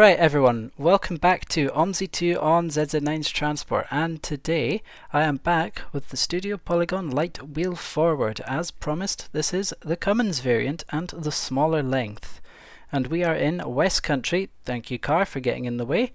Alright everyone, welcome back to OMSI2 on ZZ9's Transport, and today I am back with the Studio Polygon Lite wheel forward. As promised, this is the Cummins variant and the smaller length. And we are in Westcountry. Thank you car for getting in the way.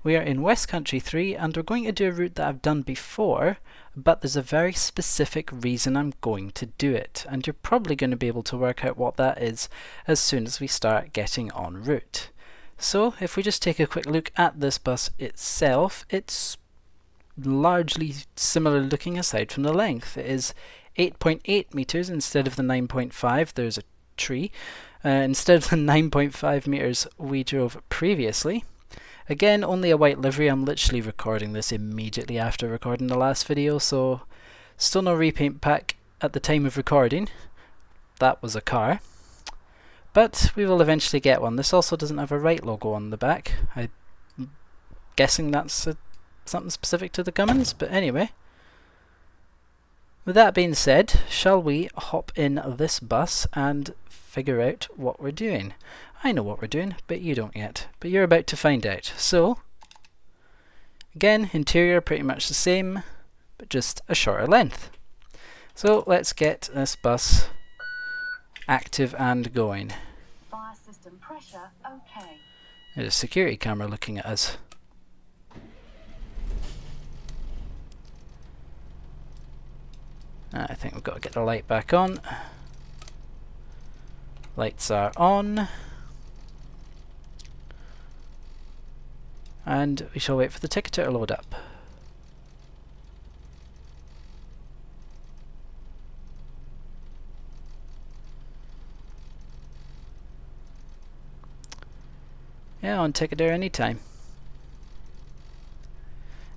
We are in Westcountry 3 and we're going to do a route that I've done before, but there's a very specific reason I'm going to do it, and you're probably going to be able to work out what that is as soon as we start getting en route. So if we just take a quick look at this bus itself, it's largely similar looking aside from the length. It is 8.8 meters instead of the 9.5. There's a tree. Instead of the 9.5 meters we drove previously. Again, only a white livery. I'm literally recording this immediately after recording the last video, so still no repaint pack at the time of recording. That was a car. But we will eventually get one. This also doesn't have a Wright logo on the back. I'm guessing that's something specific to the Cummins, but anyway. With that being said, shall we hop in this bus and figure out what we're doing? I know what we're doing, but you don't yet. But you're about to find out. So, again, interior pretty much the same, but just a shorter length. So let's get this bus active and going. Fire system pressure okay. There's a security camera looking at us. I think we've got to get the light back on. Lights are on. And we shall wait for the ticketer to load up. Yeah, on ticketer anytime.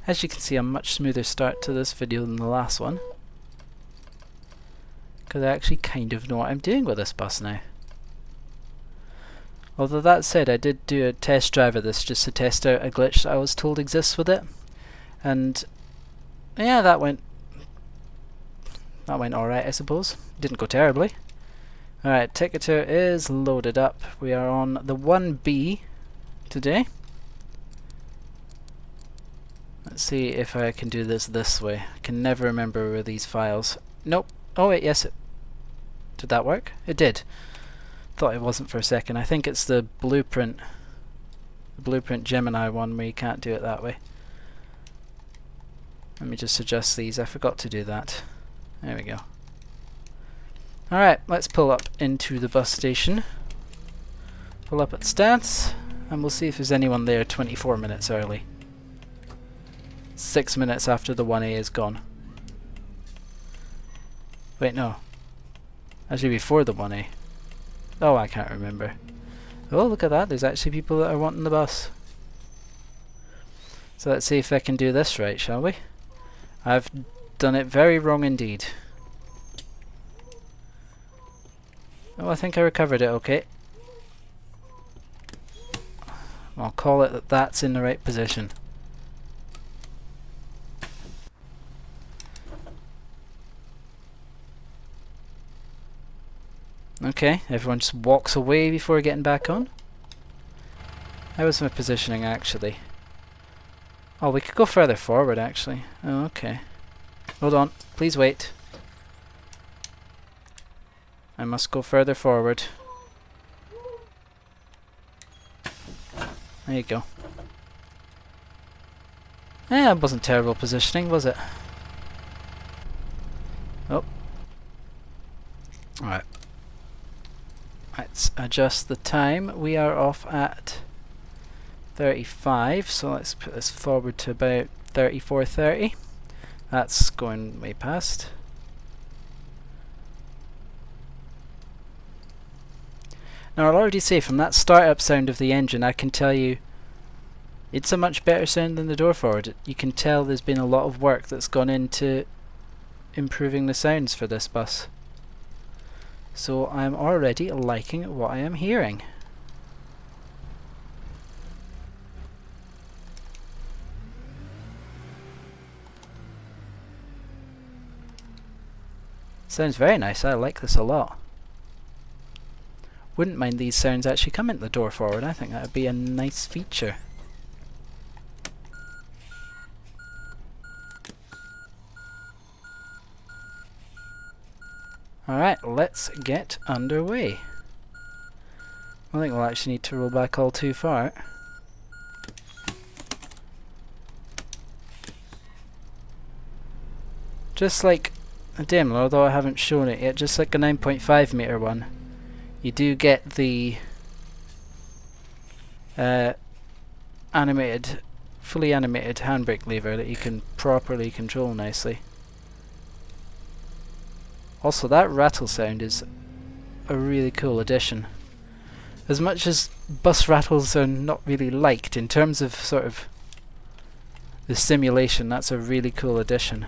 As you can see, a much smoother start to this video than the last one, because I actually kind of know what I'm doing with this bus now. Although that said, I did do a test drive of this just to test out a glitch that I was told exists with it, and yeah, that went alright, I suppose. Didn't go terribly. Alright, ticketer is loaded up. We are on the 1B today. Let's see if I can do this way. I can never remember where these files. Nope. Oh wait, yes. Did that work? It did. Thought it wasn't for a second. I think it's the blueprint Gemini one where you can't do it that way. Let me just adjust these. I forgot to do that. There we go. Alright, let's pull up into the bus station. Pull up at stats. And we'll see if there's anyone there 24 minutes early. 6 minutes after the 1A is gone. Wait, no. Actually before the 1A. Oh, I can't remember. Oh, look at that. There's actually people that are wanting the bus. So let's see if I can do this right, shall we? I've done it very wrong indeed. Oh, I think I recovered it okay. I'll call it that that's in the right position. Okay, everyone just walks away before getting back on. How was my positioning actually? Oh, we could go further forward actually. Oh, okay. Hold on, please wait. I must go further forward. There you go. Yeah, it wasn't terrible positioning, was it? Oh. Alright. Let's adjust the time. We are off at 35, so let's put this forward to about 34:30. That's going way past. Now I'll already say from that startup sound of the engine I can tell you it's a much better sound than the door forward. You can tell there's been a lot of work that's gone into improving the sounds for this bus. So I'm already liking what I am hearing. Sounds very nice, I like this a lot. Wouldn't mind these sounds actually coming to the door forward. I think that would be a nice feature. Alright, let's get underway. I think we'll actually need to roll back all too far. Just like a Daimler, although I haven't shown it yet, just like a 9.5 meter one, you do get the animated, fully animated handbrake lever that you can properly control nicely. Also, that rattle sound is a really cool addition. As much as bus rattles are not really liked, in terms of sort of the simulation, that's a really cool addition.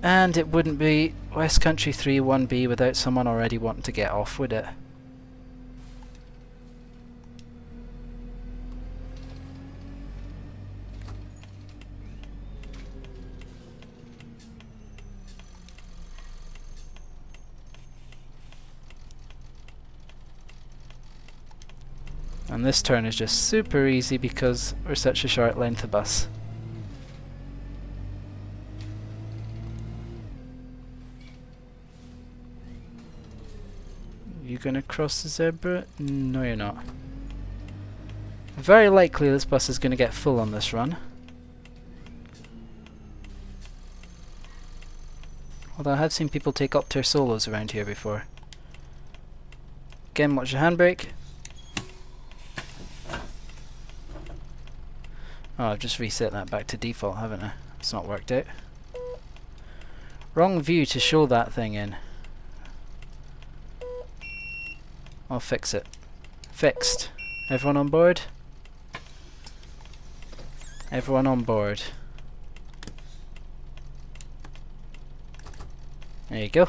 And it wouldn't be Westcountry 3 1B without someone already wanting to get off, would it? And this turn is just super easy because we're such a short length of bus. You gonna cross the zebra? No, you're not. Very likely this bus is gonna get full on this run. Although I have seen people take up tier solos around here before. Again, watch your handbrake. Oh, I've just reset that back to default, haven't I? It's not worked out. Wrong view to show that thing in. I'll fix it. Fixed. Everyone on board? Everyone on board. There you go.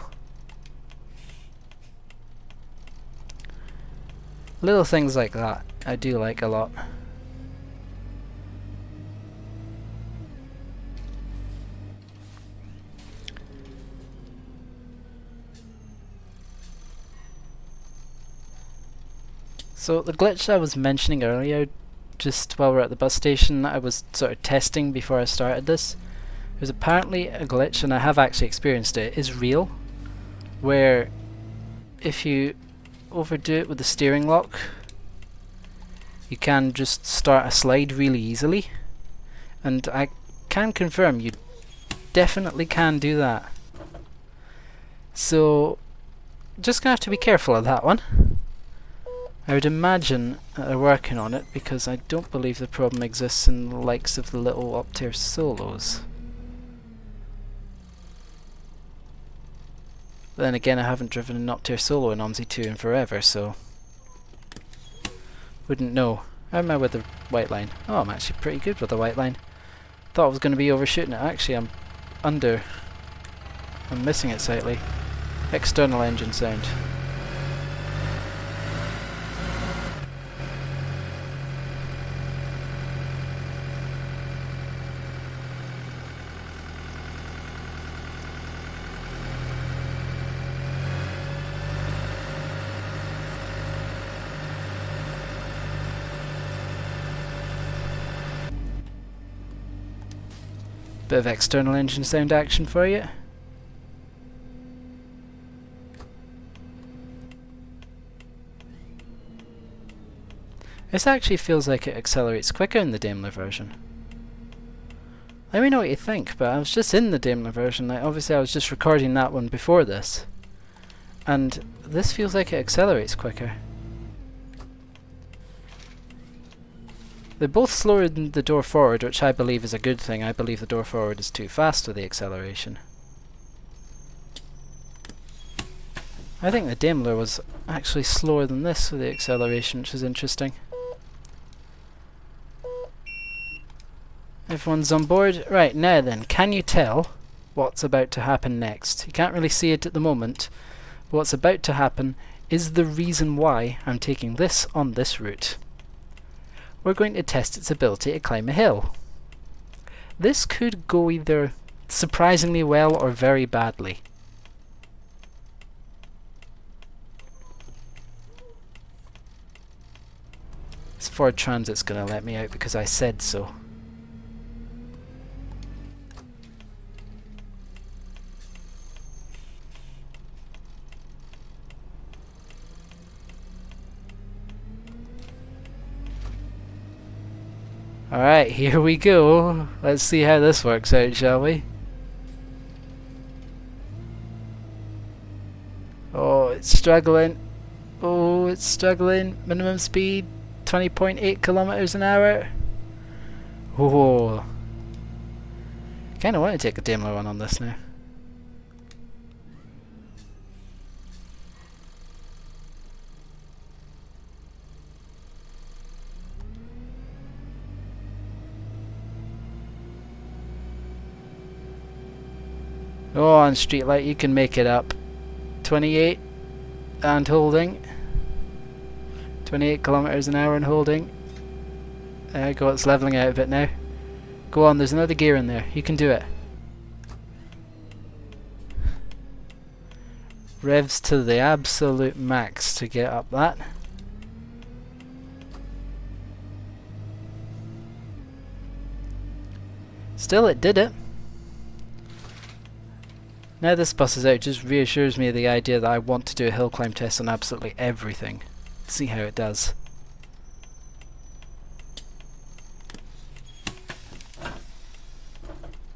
Little things like that I do like a lot. So the glitch I was mentioning earlier, just while we're at the bus station, that I was sort of testing before I started this, there's apparently a glitch, and I have actually experienced it, is real, where if you overdo it with the steering lock, you can just start a slide really easily, and I can confirm you definitely can do that. So just gonna have to be careful of that one. I would imagine that they're working on it, because I don't believe the problem exists in the likes of the little up-tier solos. But then again, I haven't driven an up-tier solo in OMSI 2 in forever, so wouldn't know. How am I with the white line? Oh, I'm actually pretty good with the white line. Thought I was going to be overshooting it. Actually, I'm missing it slightly. External engine sound. Bit of external engine sound action for you. This actually feels like it accelerates quicker in the Daimler version. Let me know what you think, but I was just in the Daimler version, like obviously I was just recording that one before this, and this feels like it accelerates quicker. They're both slower than the door forward, which I believe is a good thing. I believe the door forward is too fast with the acceleration. I think the Daimler was actually slower than this with the acceleration, which is interesting. Everyone's on board? Right, now then, can you tell what's about to happen next? You can't really see it at the moment, but what's about to happen is the reason why I'm taking this on this route. We're going to test its ability to climb a hill. This could go either surprisingly well or very badly. Ford Transit's gonna let me out because I said so. Alright, here we go. Let's see how this works out, shall we? Oh, it's struggling. Oh, it's struggling. Minimum speed 20.8 kilometers an hour. Oh. Kinda want to take a Daimler one on this now. Oh, on StreetLite you can make it up. 28 and holding. 28 kilometers an hour and holding. There you go, it's leveling out a bit now. Go on, there's another gear in there. You can do it. Revs to the absolute max to get up that. Still, it did it. Now this bus is out, it just reassures me of the idea that I want to do a hill climb test on absolutely everything. See how it does.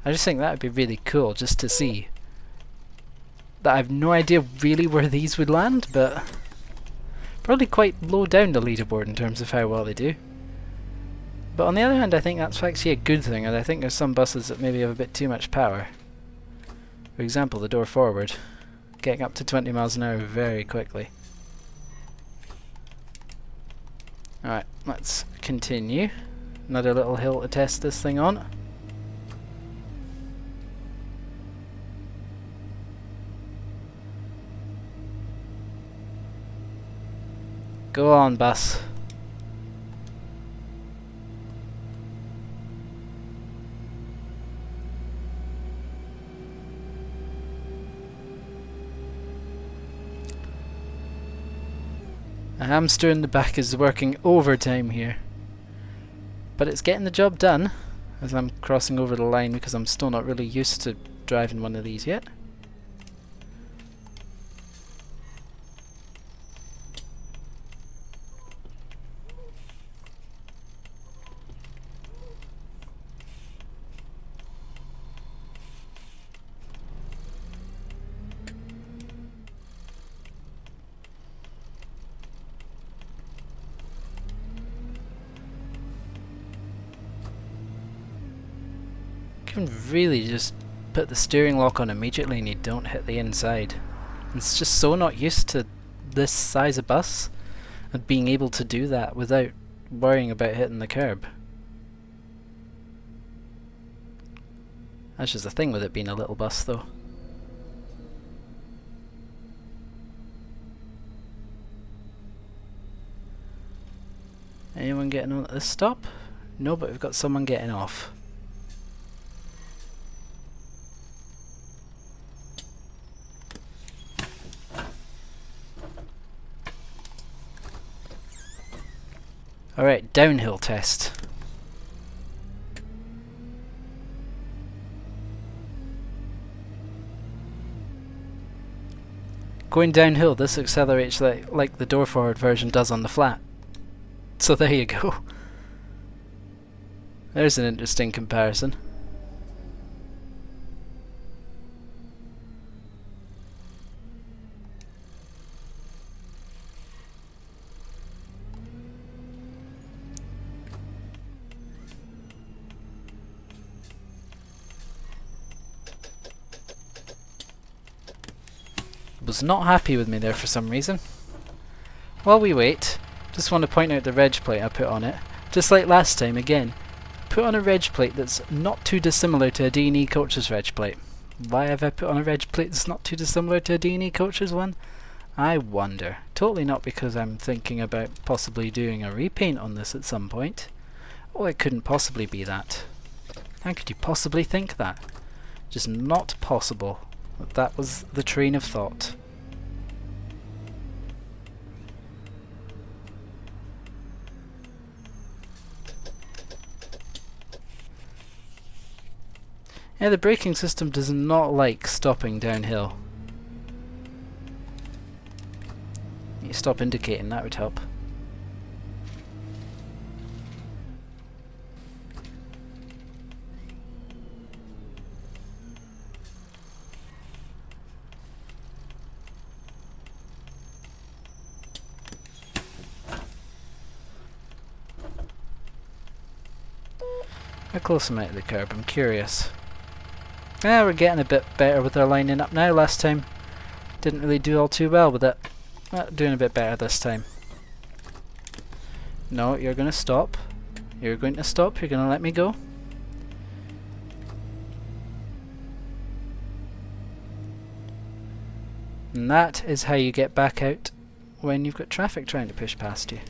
I just think that would be really cool, just to see. That I have no idea really where these would land, but probably quite low down the leaderboard in terms of how well they do. But on the other hand, I think that's actually a good thing, and I think there's some buses that maybe have a bit too much power. For example, the door forward, getting up to 20 miles an hour very quickly. Alright, let's continue. Another little hill to test this thing on. Go on, bus. A hamster in the back is working overtime here. But it's getting the job done, as I'm crossing over the line because I'm still not really used to driving one of these yet. You can really just put the steering lock on immediately and you don't hit the inside. It's just so not used to this size of bus and being able to do that without worrying about hitting the curb. That's just the thing with it being a little bus though. Anyone getting on at this stop? No, but we've got someone getting off. Alright, downhill test. Going downhill, this accelerates like the door forward version does on the flat. So there you go. There's an interesting comparison. Was not happy with me there for some reason. While we wait, just want to point out the reg plate I put on it. Just like last time again, put on a reg plate that's not too dissimilar to a D&E Coaches reg plate. Why have I put on a reg plate that's not too dissimilar to a D&E Coaches one? I wonder. Totally not because I'm thinking about possibly doing a repaint on this at some point. Oh, it couldn't possibly be that. How could you possibly think that? Just not possible. That was the train of thought. Yeah, the braking system does not like stopping downhill. You stop indicating, that would help. How close am I to the curb? I'm curious. Yeah, we're getting a bit better with our lining up now. Last time didn't really do all too well with it. Doing a bit better this time. No, you're going to stop. You're going to stop. You're going to let me go. And that is how you get back out when you've got traffic trying to push past you.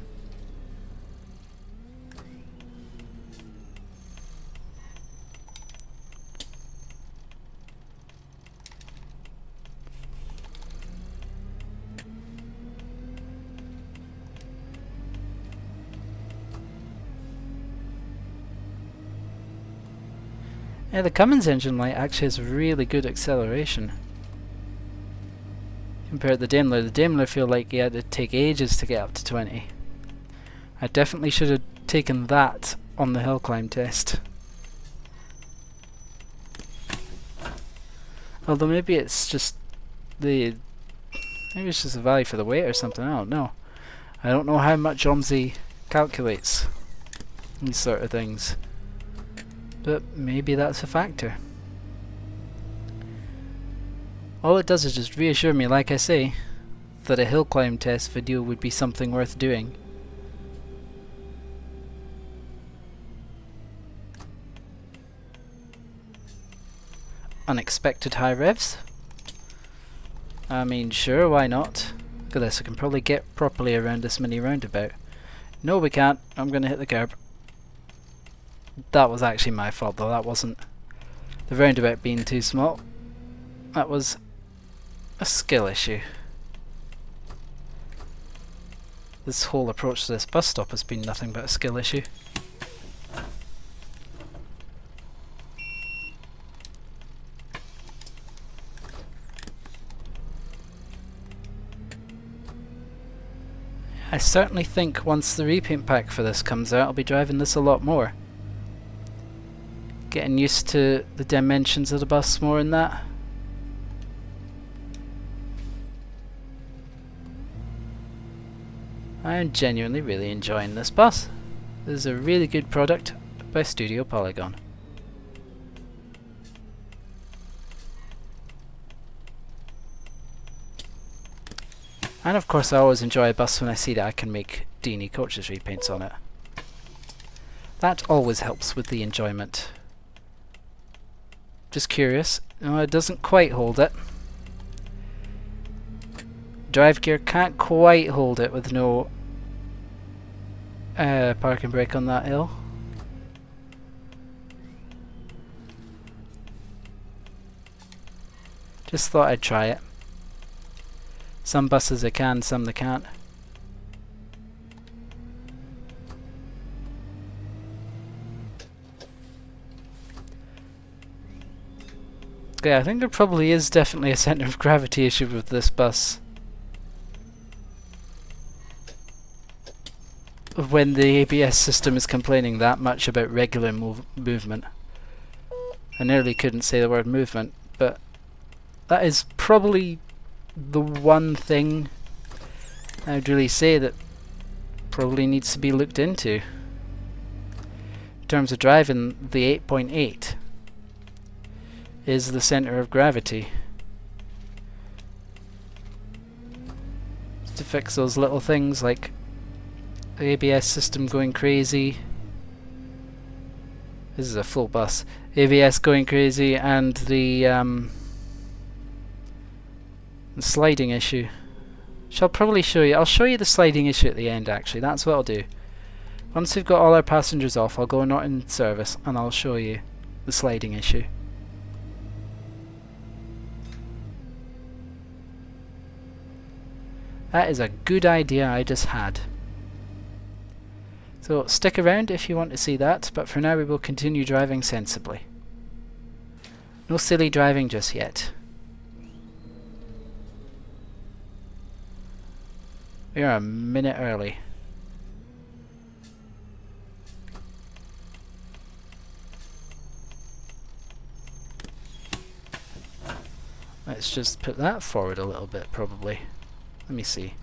Yeah, the Cummins engine light actually has really good acceleration compared to the Daimler. The Daimler feel like you had to take ages to get up to 20. I definitely should have taken that on the hill climb test. Although maybe it's just maybe it's just a value for the weight or something, I don't know. I don't know how much OMSI calculates these sort of things. But maybe that's a factor. All it does is just reassure me, like I say, that a hill climb test video would be something worth doing. Unexpected high revs? I mean, sure, why not? Look at this, I can probably get properly around this mini roundabout. No, we can't. I'm going to hit the curb. That was actually my fault though, that wasn't the roundabout being too small. That was a skill issue. This whole approach to this bus stop has been nothing but a skill issue. I certainly think once the repaint pack for this comes out, I'll be driving this a lot more. Getting used to the dimensions of the bus more and that. I am genuinely really enjoying this bus. This is a really good product by Studio Polygon. And of course I always enjoy a bus when I see that I can make D&E coaches repaints on it. That always helps with the enjoyment. Just curious. No, it doesn't quite hold it. Drive gear can't quite hold it with no parking brake on that hill. Just thought I'd try it. Some buses they can, some they can't. Yeah, I think there probably is definitely a centre of gravity issue with this bus. When the ABS system is complaining that much about regular movement. I nearly couldn't say the word movement, but that is probably the one thing I'd really say that probably needs to be looked into. In terms of driving the 8.8. Is the center of gravity. To fix those little things like the ABS system going crazy. This is a full bus. ABS going crazy and the sliding issue. Shall probably show you. I'll show you the sliding issue at the end actually. That's what I'll do. Once we've got all our passengers off, I'll go not in service and I'll show you the sliding issue. That is a good idea I just had. So stick around if you want to see that, but for now we will continue driving sensibly. No silly driving just yet. We are a minute early. Let's just put that forward a little bit, probably. Let me see.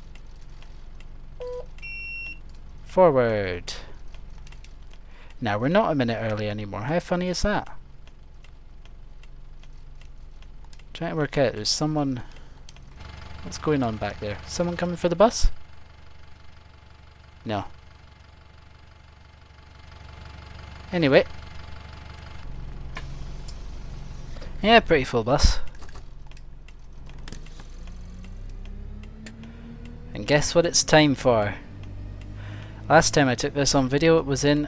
Forward. Now we're not a minute early anymore. How funny is that? Trying to work out, there's someone... What's going on back there? Someone coming for the bus? No. Anyway. Yeah, pretty full bus. And guess what it's time for? Last time I took this on video, it was in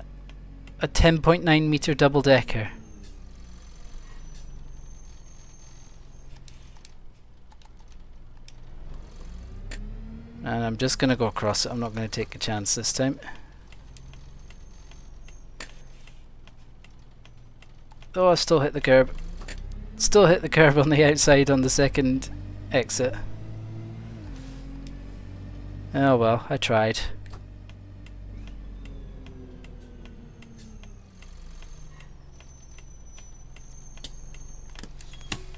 a 10.9 meter double decker. And I'm just going to go across it. I'm not going to take a chance this time. Oh, I still hit the curb. Still hit the curb on the outside on the second exit. Oh well, I tried.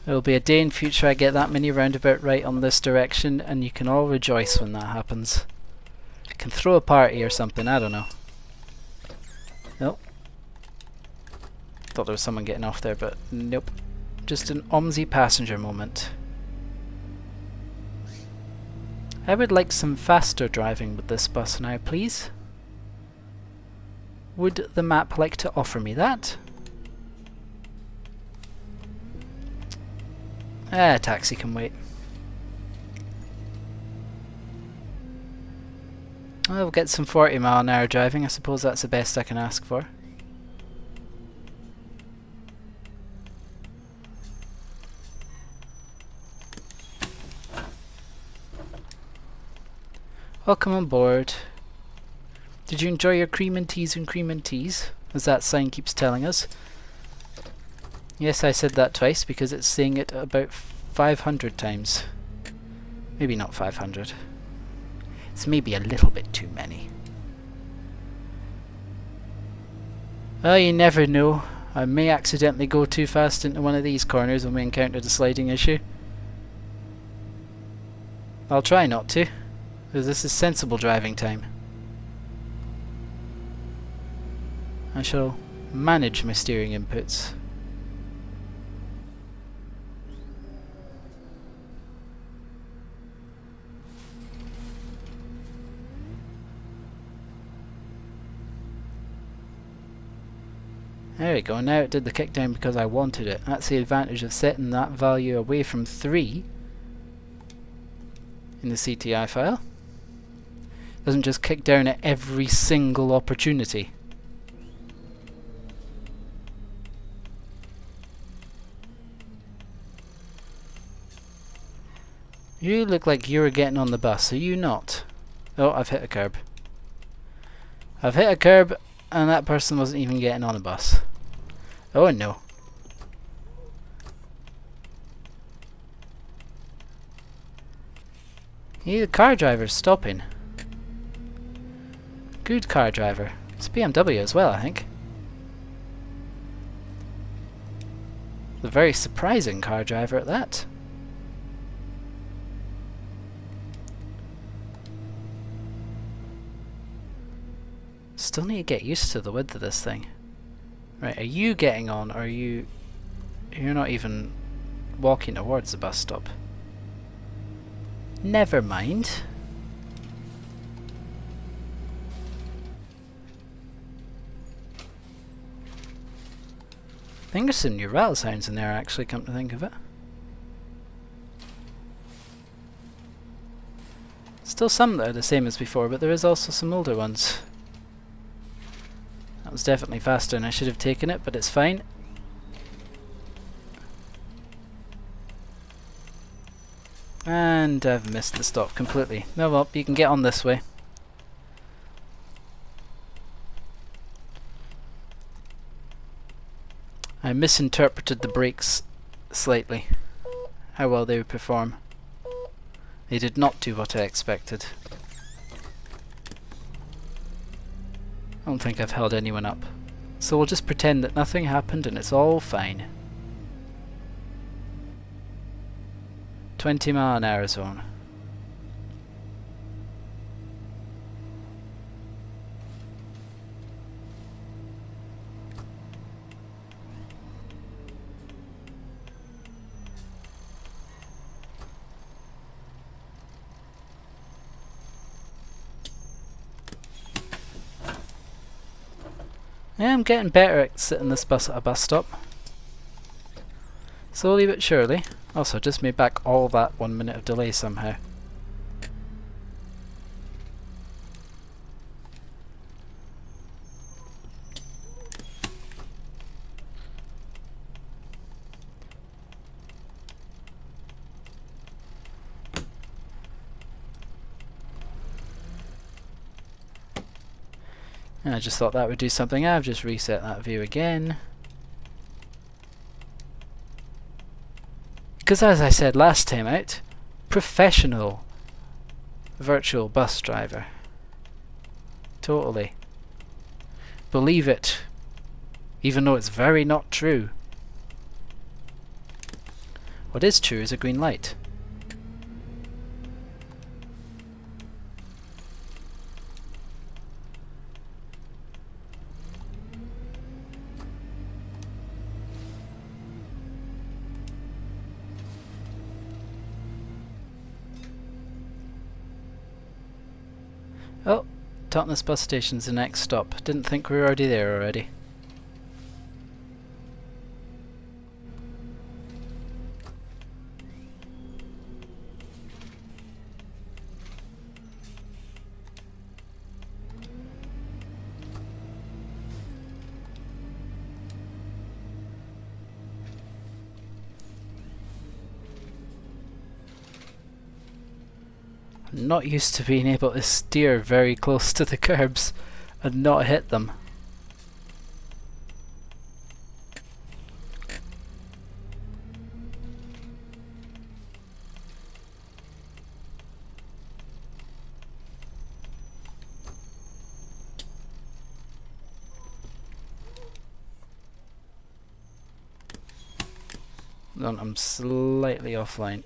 There will be a day in future I get that many roundabout right on this direction, and you can all rejoice when that happens. I can throw a party or something, I don't know. Nope. Thought there was someone getting off there, but nope. Just an OMSI passenger moment. I would like some faster driving with this bus now, please. Would the map like to offer me that? Ah, taxi can wait. I'll get some 40-mile-an-hour driving. I suppose that's the best I can ask for. Welcome on board. Did you enjoy your cream and teas and cream and teas, as that sign keeps telling us? Yes, I said that twice because it's saying it about 500 times. Maybe not 500. It's maybe a little bit too many. Oh, you never know. I may accidentally go too fast into one of these corners when we encounter the sliding issue. I'll try not to, because this is sensible driving time. I shall manage my steering inputs. There we go, now it did the kick down because I wanted it. That's the advantage of setting that value away from 3 in the CTI file. Doesn't just kick down at every single opportunity. You look like you were getting on the bus, are you not? Oh, I've hit a curb. I've hit a curb and that person wasn't even getting on a bus. Oh no. The car driver's stopping. Good car driver. It's BMW as well, I think. A very surprising car driver at that. Still need to get used to the width of this thing. Right, are you getting on, or are you... You're not even walking towards the bus stop. Never mind. I think there's some new rattle sounds in there, actually, come to think of it. Still some that are the same as before, but there is also some older ones. That was definitely faster and I should have taken it, but it's fine. And I've missed the stop completely. No, well, you can get on this way. I misinterpreted the brakes slightly how well they would perform. They did not do what I expected. I don't think I've held anyone up. So we'll just pretend that nothing happened and it's all fine. 20-mile-an-hour zone. Yeah, I'm getting better at sitting this bus at a bus stop. Slowly but surely. Also, just made back all that 1 minute of delay somehow. And I just thought that would do something. I've just reset that view again. Because as I said last time out, professional virtual bus driver. Totally. Believe it. Even though it's very not true. What is true is a green light. Oh, Totnes bus station's the next stop. Didn't think we were already there already. I'm not used to being able to steer very close to the curbs and not hit them. I'm slightly offline.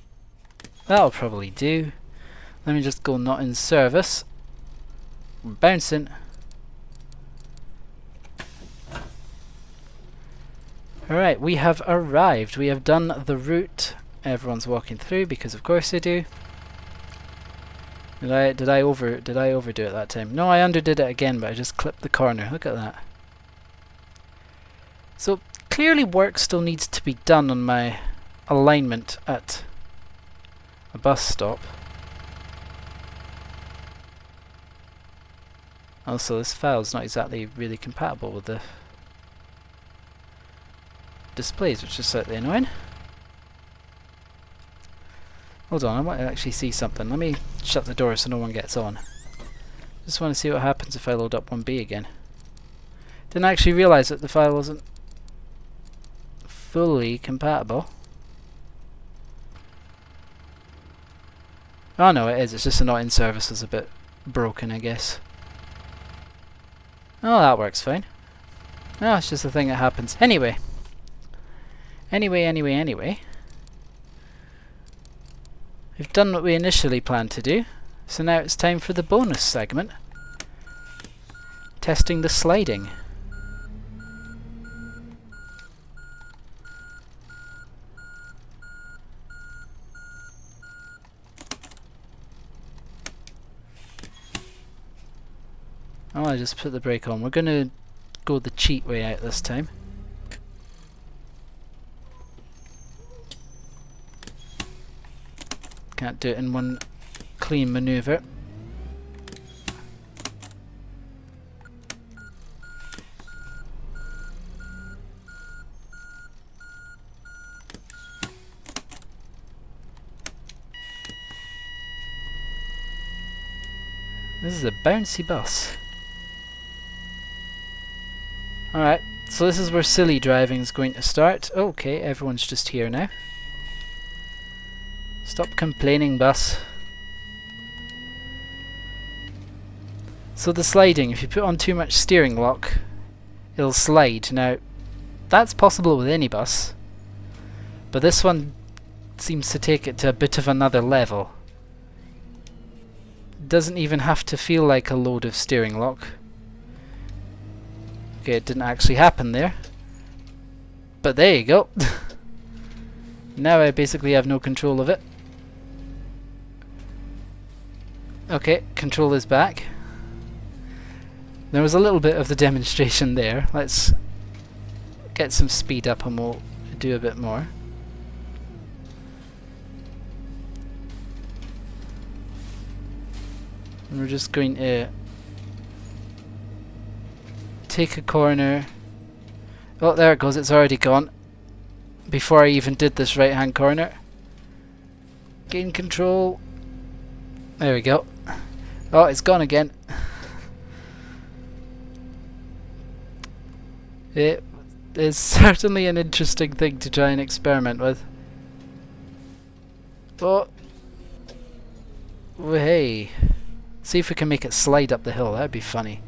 That'll probably do. Let me just go not in service. We're bouncing. Alright, we have arrived. We have done the route everyone's walking through because of course they do. Did I overdo it that time? No, I underdid it again, but I just clipped the corner. Look at that. So clearly work still needs to be done on my alignment at a bus stop. Also, this file's not exactly really compatible with the displays, which is slightly annoying. Hold on, I want to actually see something. Let me shut the door so no one gets on. Just want to see what happens if I load up 1B again. Didn't actually realise that the file wasn't fully compatible. Oh no, it is. It's just the not in service is a bit broken, I guess. Oh, that works fine. Oh, it's just a thing that happens. Anyway. Anyway. We've done what we initially planned to do. So now it's time for the bonus segment. Testing the sliding. Oh, I just put the brake on. We're going to go the cheat way out this time. Can't do it in one clean maneuver. This is a bouncy bus. Alright, So this is where silly driving is going to start. Okay, everyone's just here now. Stop complaining, bus. So the sliding, if you put on too much steering lock, it'll slide. Now, that's possible with any bus, but this one seems to take it to a bit of another level. It doesn't even have to feel like a load of steering lock. Okay, it didn't actually happen there. But there you go. Now I basically have no control of it. Okay, control is back. There was a little bit of the demonstration there. Let's get some speed up and we'll do a bit more. And we're just going to take a corner. Oh, there it goes, it's already gone. Before I even did this right hand corner. Gain control. There we go. Oh, it's gone again. It is certainly an interesting thing to try and experiment with. Oh. Hey. See if we can make it slide up the hill, that'd be funny.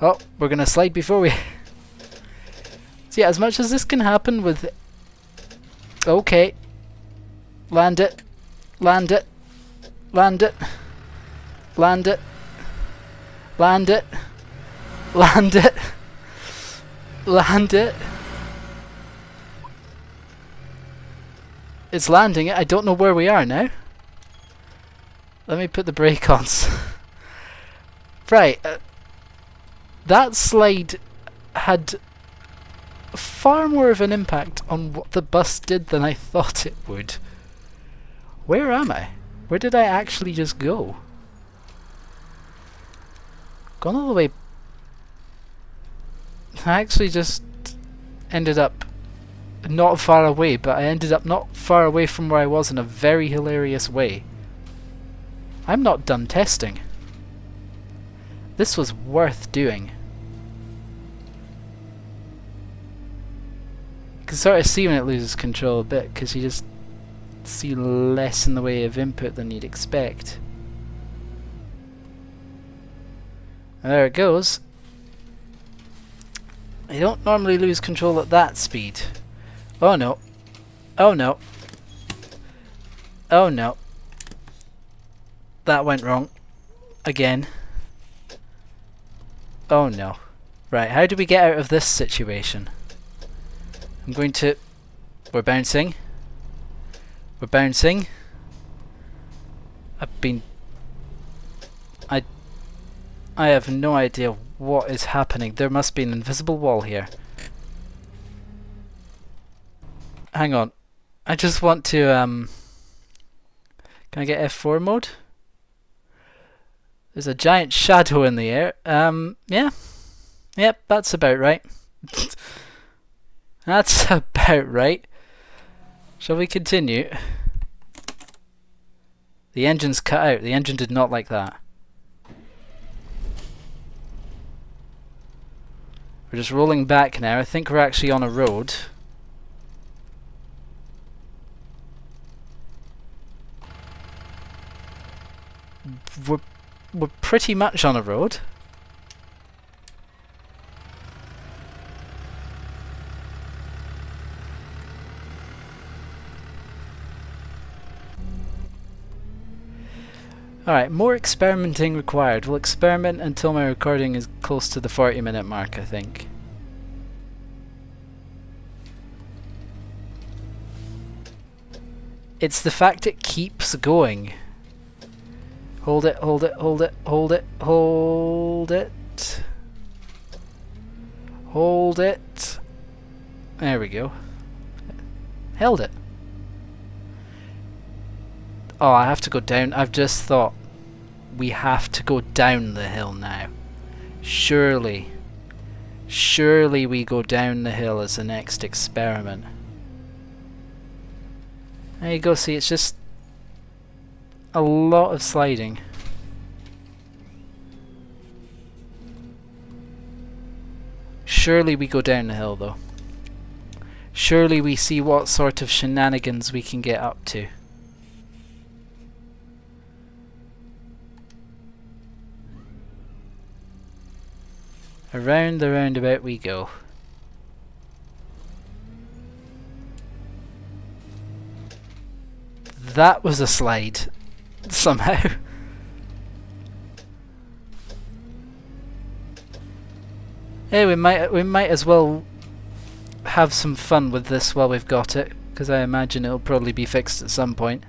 Oh, we're gonna slide before we... So yeah, as much as this can happen with... Okay. Land it. Land it. Land it. Land it. Land it. Land it. Land it. It's landing it. I don't know where we are now. Let me put the brake on. Right. That slide had far more of an impact on what the bus did than I thought it would. Where am I? Where did I actually just go? Gone all the way... I actually just ended up not far away, but I ended up not far away from where I was in a very hilarious way. I'm not done testing. This was worth doing. You can sort of see when it loses control a bit, because you just see less in the way of input than you'd expect. And there it goes. I don't normally lose control at that speed. Oh no. Oh no. Oh no. That went wrong. Again. Oh no. Right, how do we get out of this situation? I'm going to... We're bouncing. We're bouncing. I've been... I have no idea what is happening. There must be an invisible wall here. Hang on. I just want to... Can I get F4 mode? There's a giant shadow in the air. Yeah. Yep, that's about right. That's about right. Shall we continue? The engine's cut out. The engine did not like that. We're just rolling back now. I think we're actually on a road. We're pretty much on a road. Alright, more experimenting required. We'll experiment until my recording is close to the 40-minute mark, I think. It's the fact it keeps going. Hold it, hold it, hold it, hold it, hold it. Hold it. There we go. Held it. Oh, I have to go down. I've just thought we have to go down the hill now. Surely. Surely we go down the hill as the next experiment. There you go, see, it's just a lot of sliding. Surely we go down the hill though. Surely we see what sort of shenanigans we can get up to. Around the roundabout we go. That was a slide. Somehow. Hey, we might as well have some fun with this while we've got it, because I imagine it'll probably be fixed at some point.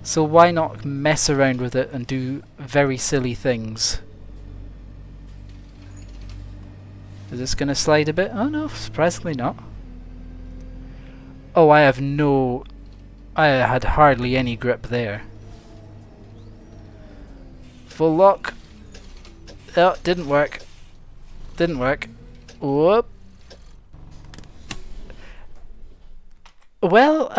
So why not mess around with it and do very silly things? Is this going to slide a bit? Oh no, surprisingly not. Oh, I had hardly any grip there. Full lock. Oh, didn't work. Didn't work. Whoop. Well,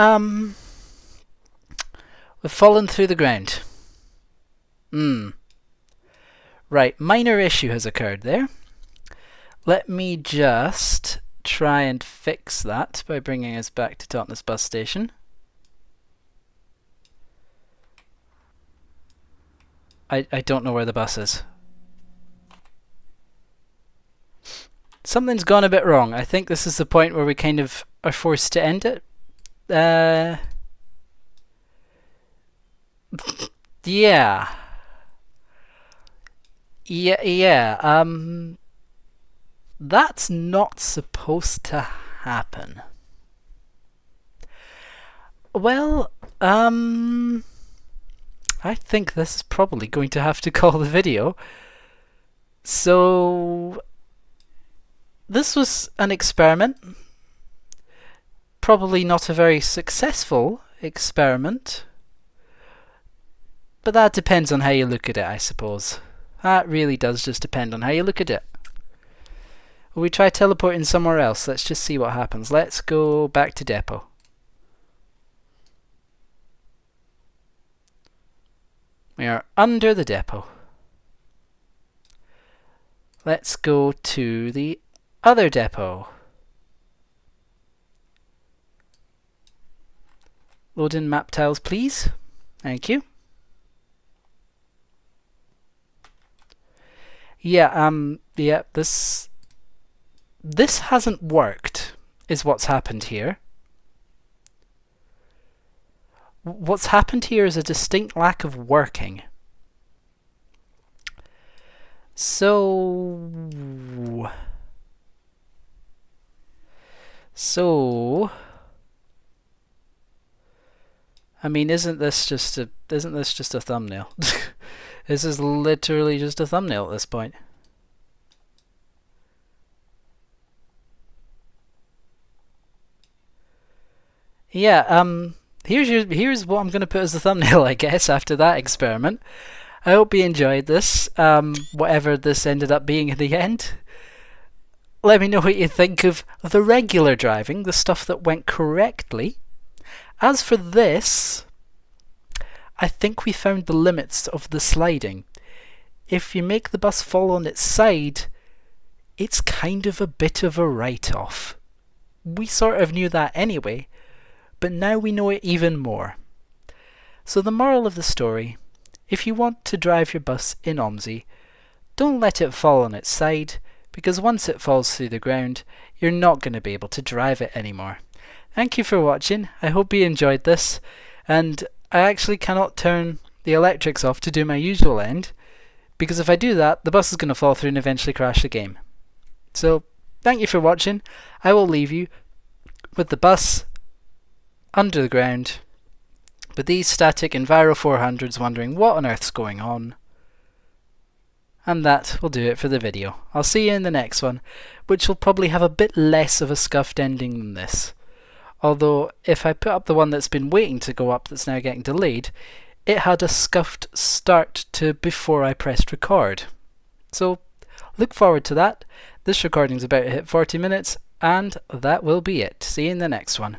we've fallen through the ground. Right, minor issue has occurred there. Let me just try and fix that by bringing us back to Totnes bus station. I don't know where the bus is. Something's gone a bit wrong. I think this is the point where we kind of are forced to end it. Yeah. That's not supposed to happen. Well, I think this is probably going to have to call the video. So this was an experiment. Probably not a very successful experiment. But that depends on how you look at it, I suppose. That really does just depend on how you look at it. Will we try teleporting somewhere else? Let's just see what happens. Let's go back to depot. We are under the depot. Let's go to the other depot. Load in map tiles, please. Thank you. Yeah, this hasn't worked, is what's happened here. What's happened here is a distinct lack of working. So I mean, isn't this just a thumbnail? This is literally just a thumbnail at this point. Yeah, here's what I'm going to put as the thumbnail, I guess, after that experiment. I hope you enjoyed this, whatever this ended up being in the end. Let me know what you think of the regular driving, the stuff that went correctly. As for this, I think we found the limits of the sliding. If you make the bus fall on its side, it's kind of a bit of a write-off. We sort of knew that anyway, but now we know it even more. So the moral of the story, if you want to drive your bus in OMSI, don't let it fall on its side, because once it falls through the ground, you're not going to be able to drive it anymore. Thank you for watching. I hope you enjoyed this, and I actually cannot turn the electrics off to do my usual end, because if I do that, the bus is going to fall through and eventually crash the game. So, thank you for watching. I will leave you with the bus under the ground, with these static Enviro 400s wondering what on earth's going on. And that will do it for the video. I'll see you in the next one, which will probably have a bit less of a scuffed ending than this. Although, if I put up the one that's been waiting to go up that's now getting delayed, it had a scuffed start to before I pressed record. So, look forward to that. This recording's about to hit 40 minutes, and that will be it. See you in the next one.